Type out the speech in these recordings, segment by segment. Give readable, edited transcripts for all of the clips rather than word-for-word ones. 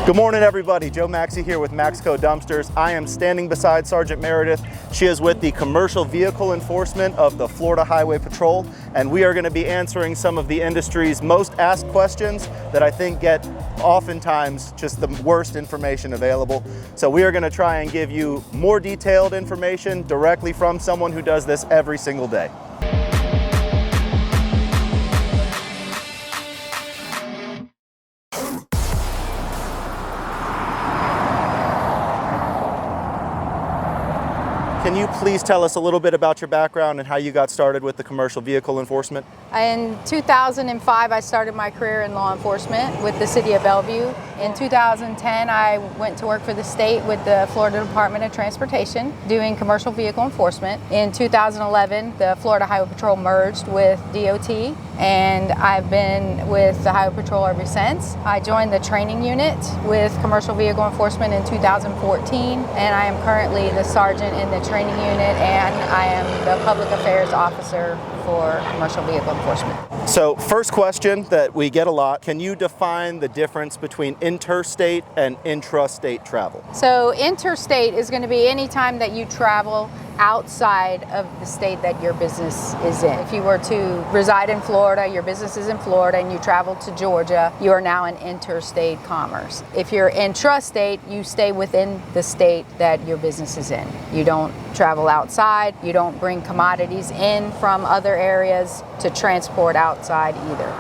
Good morning, everybody. Joe Maxey here with MAXCODumpsters. I am standing beside Sgt Meredith. She is with the Commercial Vehicle Enforcement of the Florida Highway Patrol, and we are going to be answering some of the industry's most asked questions that I think get oftentimes just the worst information available. So we are going to try and give you more detailed information directly from someone who does this every single day. Can you please tell us a little bit about your background and how you got started with the commercial vehicle enforcement? In 2005, I started my career in law enforcement with the City of Bellevue. In 2010, I went to work for the state with the Florida Department of Transportation doing commercial vehicle enforcement. In 2011, the Florida Highway Patrol merged with DOT, and I've been with the Highway Patrol ever since. I joined the training unit with commercial vehicle enforcement in 2014, and I am currently the sergeant in the training unit, and I am the public affairs officer for commercial vehicle enforcement. So first question that we get a lot, can you define the difference between interstate and intrastate travel? So interstate is going to be any time that you travel outside of the state that your business is in. If you were to reside in Florida, your business is in Florida, and you travel to Georgia, you are now in interstate commerce. If you're intrastate, you stay within the state that your business is in. You don't travel outside, you don't bring commodities in from other areas to transport outside either.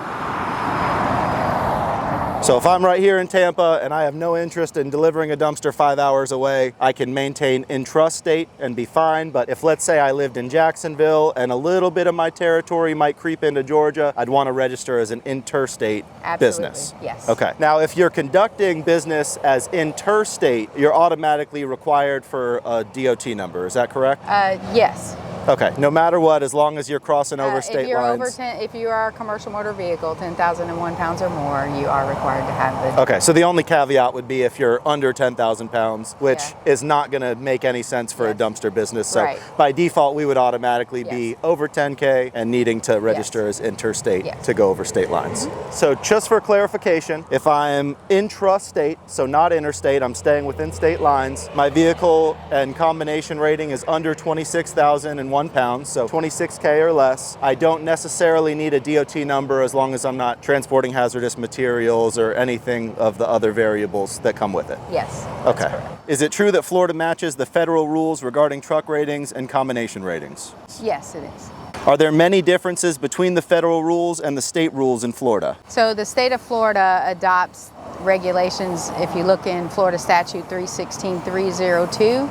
So if I'm right here in Tampa and I have no interest in delivering a dumpster 5 hours away, I can maintain intrastate and be fine. But if, let's say, I lived in Jacksonville and a little bit of my territory might creep into Georgia, I'd want to register as an interstate business. Yes. Okay. Now, if you're conducting business as interstate, you're automatically required for a DOT number. Is that correct? Yes. Okay, no matter what, as long as you're crossing over state lines. If you are a commercial motor vehicle, 10,001 pounds or more, you are required to have the... Okay, so the only caveat would be if you're under 10,000 pounds, which is not going to make any sense for a dumpster business. So by default, we would automatically be over 10K and needing to register as interstate to go over state lines. So just for clarification, if I'm intrastate, so not interstate, I'm staying within state lines, my vehicle and combination rating is under 26,001 pounds, so 26K or less. I don't necessarily need a DOT number as long as I'm not transporting hazardous materials or anything of the other variables that come with it. Yes. Okay. Is it true that Florida matches the federal rules regarding truck ratings and combination ratings? Yes, it is. Are there many differences between the federal rules and the state rules in Florida? So the state of Florida adopts regulations. If you look in Florida Statute 316.302,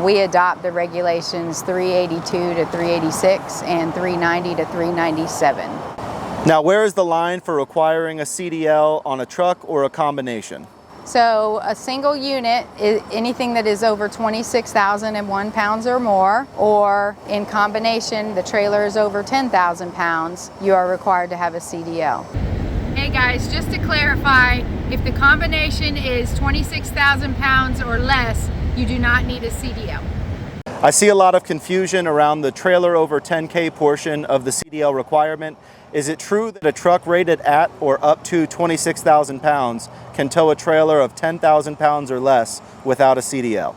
we adopt the regulations 382 to 386 and 390 to 397. Now, where is the line for requiring a CDL on a truck or a combination? So a single unit is anything that is over 26,001 pounds or more, or in combination, the trailer is over 10,000 pounds, you are required to have a CDL. Hey guys, just to clarify, if the combination is 26,000 pounds or less, you do not need a CDL. I see a lot of confusion around the trailer over 10K portion of the CDL requirement. Is it true that a truck rated at or up to 26,000 pounds can tow a trailer of 10,000 pounds or less without a CDL?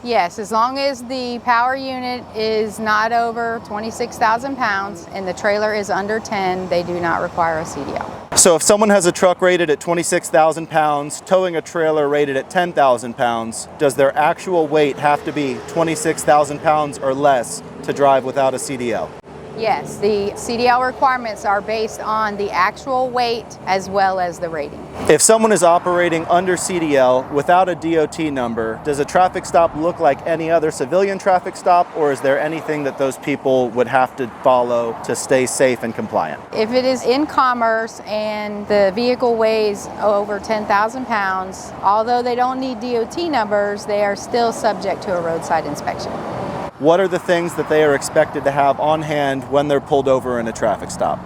Yes, as long as the power unit is not over 26,000 pounds and the trailer is under 10, they do not require a CDL. So if someone has a truck rated at 26,000 pounds, towing a trailer rated at 10,000 pounds, does their actual weight have to be 26,000 pounds or less to drive without a CDL? Yes, the CDL requirements are based on the actual weight as well as the rating. If someone is operating under CDL without a DOT number, does a traffic stop look like any other civilian traffic stop, or is there anything that those people would have to follow to stay safe and compliant? If it is in commerce and the vehicle weighs over 10,000 pounds, although they don't need DOT numbers, they are still subject to a roadside inspection. What are the things that they are expected to have on hand when they're pulled over in a traffic stop?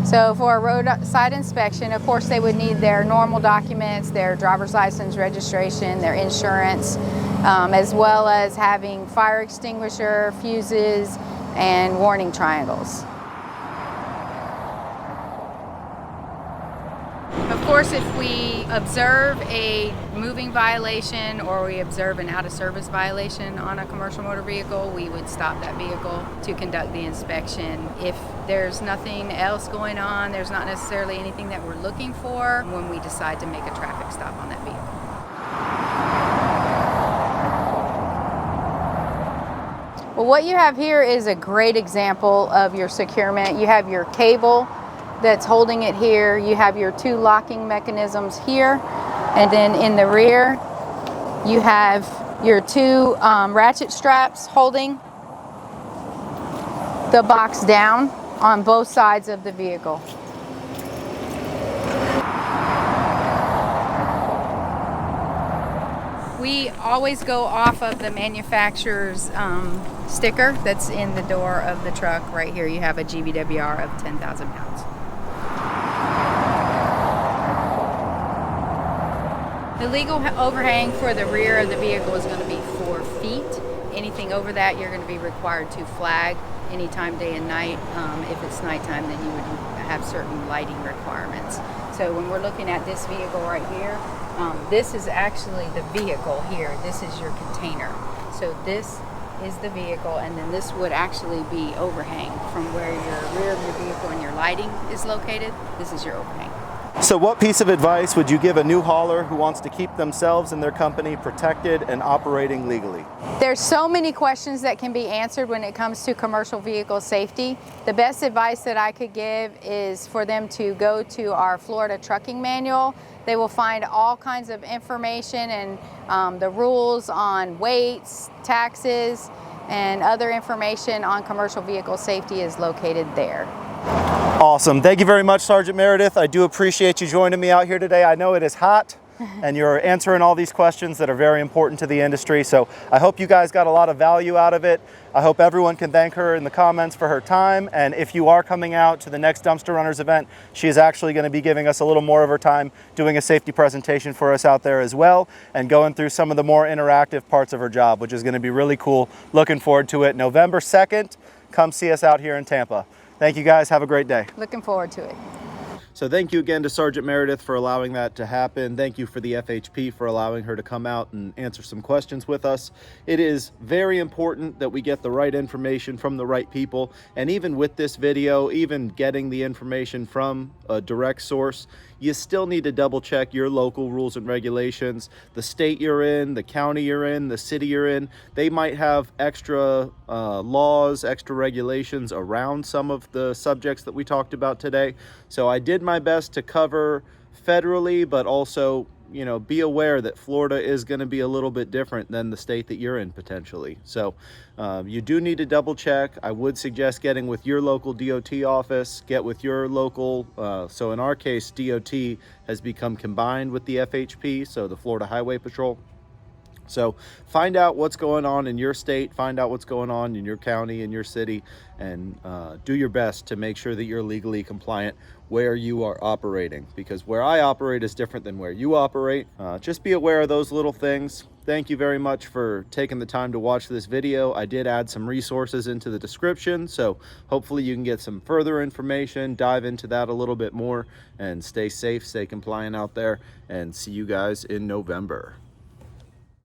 So for a roadside inspection, of course, they would need their normal documents, their driver's license, registration, their insurance, as well as having fire extinguisher, fuses, and warning triangles. Of course, if we observe a moving violation or we observe an out-of-service violation on a commercial motor vehicle, we would stop that vehicle to conduct the inspection. If there's nothing else going on, there's not necessarily anything that we're looking for when we decide to make a traffic stop on that vehicle. Well, what you have here is a great example of your securement. You have your cable that's holding it here. You have your two locking mechanisms here. And then in the rear, you have your two ratchet straps holding the box down on both sides of the vehicle. We always go off of the manufacturer's sticker that's in the door of the truck. Right here you have a GVWR of 10,000 pounds. The legal overhang for the rear of the vehicle is going to be 4 feet. Anything over that you're going to be required to flag anytime, day and night. If it's nighttime, then you would have certain lighting requirements. So when we're looking at this vehicle right here, this is actually the vehicle here. This is your container. So this is the vehicle, and then this would actually be overhang from where your rear of your vehicle and your lighting is located. This is your overhang. So what piece of advice would you give a new hauler who wants to keep themselves and their company protected and operating legally? There's so many questions that can be answered when it comes to commercial vehicle safety. The best advice that I could give is for them to go to our Florida trucking manual. They will find all kinds of information and the rules on weights, taxes, and other information on commercial vehicle safety is located there. Awesome. Thank you very much, Sergeant Meredith. I do appreciate you joining me out here today. I know it is hot and you're answering all these questions that are very important to the industry. So I hope you guys got a lot of value out of it. I hope everyone can thank her in the comments for her time. And if you are coming out to the next Dumpster Runners event, she is actually going to be giving us a little more of her time doing a safety presentation for us out there as well, and going through some of the more interactive parts of her job, which is going to be really cool. Looking forward to it. November 2nd, come see us out here in Tampa. Thank you guys. Have a great day. Looking forward to it. So thank you again to Sergeant Meredith for allowing that to happen. Thank you for the FHP for allowing her to come out and answer some questions with us. It is very important that we get the right information from the right people. And even with this video, even getting the information from a direct source, you still need to double check your local rules and regulations. The state you're in, the county you're in, the city you're in, they might have extra laws, extra regulations around some of the subjects that we talked about today. So I did my best to cover federally, but also, you know, be aware that Florida is going to be a little bit different than the state that you're in potentially. So you do need to double check. I would suggest getting with your local DOT office, get with your local, so in our case, DOT has become combined with the FHP, so the Florida Highway Patrol. So find out what's going on in your state, find out what's going on in your county, in your city, and do your best to make sure that you're legally compliant where you are operating, because where I operate is different than where you operate. Just be aware of those little things. Thank you very much for taking the time to watch this video. I did add some resources into the description, so hopefully you can get some further information, dive into that a little bit more, and stay safe, stay compliant out there, and see you guys in November.